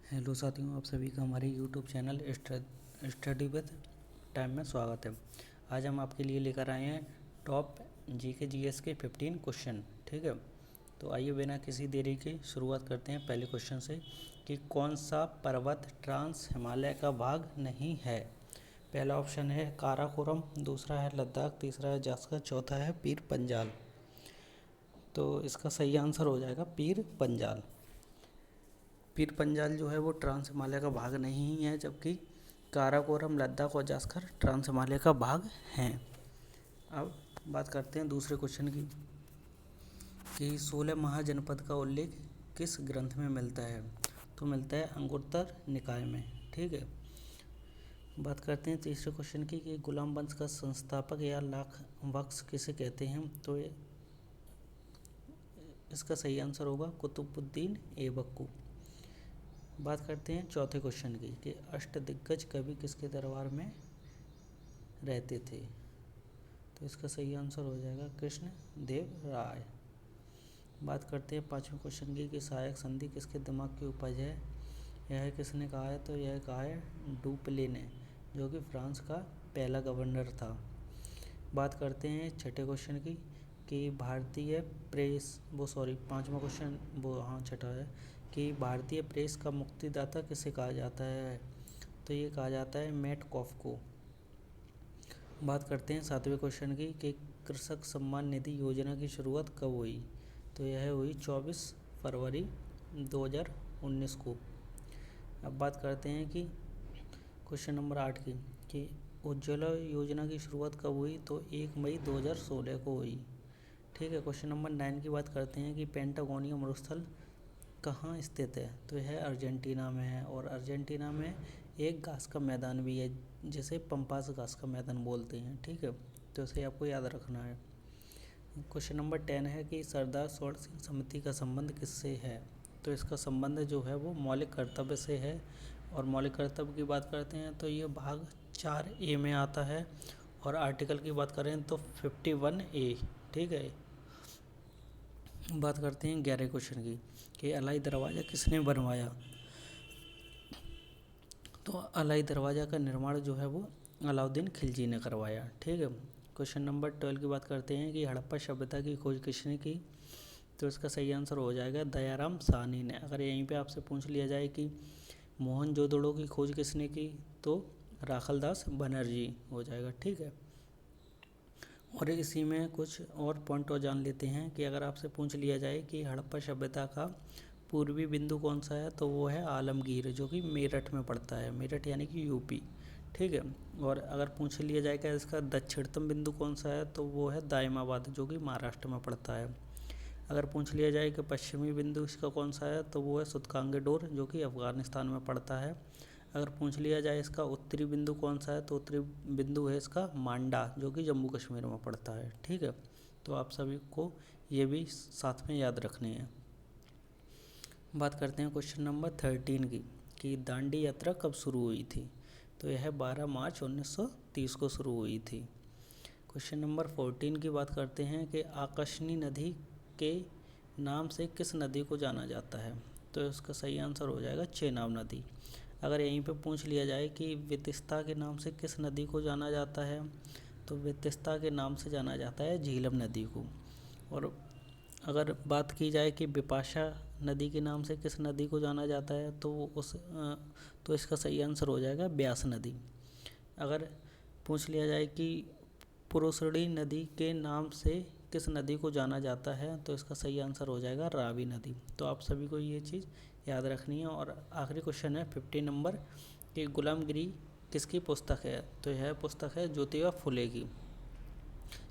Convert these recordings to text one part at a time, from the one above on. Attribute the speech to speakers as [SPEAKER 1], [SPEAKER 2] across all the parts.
[SPEAKER 1] Hello साथियों, आप सभी का हमारे YouTube channel study with time में स्वागत है। आज हम आपके लिए लेकर आए हैं टॉप जीके जीएस के 15 क्वेश्चन। ठीक है, तो आइए बिना किसी देरी के शुरुआत करते हैं पहले क्वेश्चन से कि कौन सा पर्वत ट्रांस हिमालय का भाग नहीं है। पहला ऑप्शन है काराकोरम, दूसरा है लद्दाख, तीसरा है जास्कर, चौथा है पीर पंजाल। तो इसका सही आंसर हो जाएगा पीर पंजाल। पीर पंजाल जो है वो ट्रांस हिमालय का भाग नहीं है, जबकि काराकोरम, लद्दाख और जास्कर ट्रांस हिमालय का भाग हैं। अब बात करते हैं दूसरे क्वेश्चन की कि 16 महाजनपद का उल्लेख किस ग्रंथ में मिलता है। तो मिलता है अंगुत्तर निकाय में। ठीक है, बात करते हैं तीसरे क्वेश्चन की कि गुलाम वंश का संस्थापक या लाख बख्श किसे कहते हैं। तो इसका सही आंसर होगा कुतुबुद्दीन ऐबक को। बात करते हैं चौथे क्वेश्चन की कि अष्टदिग्गज कवि किसके दरबार में रहते थे। तो इसका सही आंसर हो जाएगा कृष्ण देव राय। बात करते हैं पांचवें क्वेश्चन की कि सहायक संधि किसके दिमाग की उपज है। यह किसने कहा है। तो यह कहा है डुपले ने, जो कि फ्रांस का पहला गवर्नर था। बात करते हैं छठे क्वेश्चन की कि भारतीय प्रेस पांचवा क्वेश्चन छठा है कि भारतीय प्रेस का मुक्तिदाता किसे कहा जाता है। तो ये कहा जाता है मेटकॉफ को। बात करते हैं सातवें क्वेश्चन की कि कृषक सम्मान निधि योजना की शुरुआत कब हुई। तो यह हुई 24 फरवरी 2019 को। अब बात करते हैं कि क्वेश्चन नंबर 8 की कि उज्ज्वला योजना की शुरुआत कब हुई। तो 1 मई 2016 को हुई। ठीक है, क्वेश्चन नंबर 9 की बात करते हैं कि पेंटागोनिया मरुस्थल कहाँ स्थित है। तो यह अर्जेंटीना में है, और अर्जेंटीना में एक घास का मैदान भी है जिसे पंपास घास का मैदान बोलते हैं। ठीक है, तो इसे आपको याद रखना है। क्वेश्चन नंबर 10 है कि सरदार स्वर्ण सिंह समिति का संबंध किससे है। तो इसका संबंध जो है वो मौलिक कर्तव्य से है। और मौलिक कर्तव्य की बात करते हैं तो ये भाग 4A में आता है, और आर्टिकल की बात करें तो 51A। ठीक है, बात करते हैं 11 क्वेश्चन की कि अलाई दरवाज़ा किसने बनवाया। तो अलाई दरवाज़ा का निर्माण जो है वो अलाउद्दीन खिलजी ने करवाया। ठीक है, क्वेश्चन नंबर 12 की बात करते हैं कि हड़प्पा सभ्यता की खोज किसने की। तो इसका सही आंसर हो जाएगा दयाराम साहनी ने। अगर यहीं पे आपसे पूछ लिया जाए कि मोहनजोदड़ो की खोज किसने की, तो राखलदास बनर्जी हो जाएगा। ठीक है, और इसी में कुछ और पॉइंट और जान लेते हैं कि अगर आपसे पूछ लिया जाए कि हड़प्पा सभ्यता का पूर्वी बिंदु कौन सा है, तो वो है आलमगीर, जो कि मेरठ में पड़ता है। मेरठ यानी कि यूपी। ठीक है, और अगर पूछ लिया जाए कि इसका दक्षिणतम बिंदु कौन सा है, तो वो है दायमाबाद, जो कि महाराष्ट्र में पड़ता है। अगर पूछ लिया जाए कि पश्चिमी बिंदु इसका कौन सा है, तो वो है सुतकांगेडोर, जो कि अफगानिस्तान में पड़ता है। अगर पूछ लिया जाए इसका उत्तरी बिंदु कौन सा है, तो उत्तरी बिंदु है इसका मांडा, जो कि जम्मू कश्मीर में पड़ता है। ठीक है, तो आप सभी को ये भी साथ में याद रखनी है। बात करते हैं क्वेश्चन नंबर 13 की कि दांडी यात्रा कब शुरू हुई थी। तो यह 12 मार्च 1930 को शुरू हुई थी। क्वेश्चन नंबर 14 की बात करते हैं कि आकशनी नदी के नाम से किस नदी को जाना जाता है। तो इसका सही आंसर हो जाएगा चेनाब नदी। अगर यहीं पे पूछ लिया जाए कि वितिस्ता के नाम से किस नदी को जाना जाता है, तो वितिस्ता के नाम से जाना जाता है झीलम नदी को। और अगर बात की जाए कि बिपाशा नदी के नाम से किस नदी को जाना जाता है, तो इसका सही आंसर हो जाएगा ब्यास नदी। अगर पूछ लिया जाए कि पुरुषड़ी नदी के नाम से किस नदी को जाना जाता है, तो इसका सही आंसर हो जाएगा रावी नदी। तो आप सभी को ये चीज़ याद रखनी है। और आखिरी क्वेश्चन है 50 नंबर कि गुलामगिरी किसकी पुस्तक है। तो यह पुस्तक है ज्योतिबा फुले की।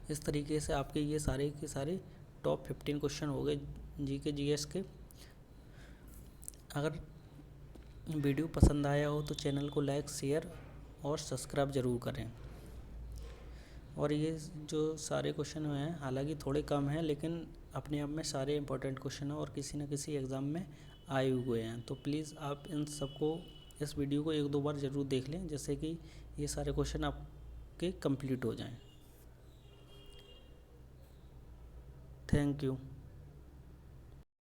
[SPEAKER 1] इस तरीके से आपके ये सारे के सारे टॉप 15 क्वेश्चन हो गए जीके जीएस के। अगर वीडियो पसंद आया हो तो चैनल को लाइक, शेयर और सब्सक्राइब ज़रूर करें। और ये जो सारे क्वेश्चन हैं, हालांकि थोड़े कम हैं, लेकिन अपने आप में सारे इंपॉर्टेंट क्वेश्चन हैं और किसी न किसी एग्ज़ाम में आए हुए हैं। तो प्लीज़ आप इन सबको, इस वीडियो को 1-2 बार ज़रूर देख लें, जिससे कि ये सारे क्वेश्चन आपके कंप्लीट हो जाएं। Thank you.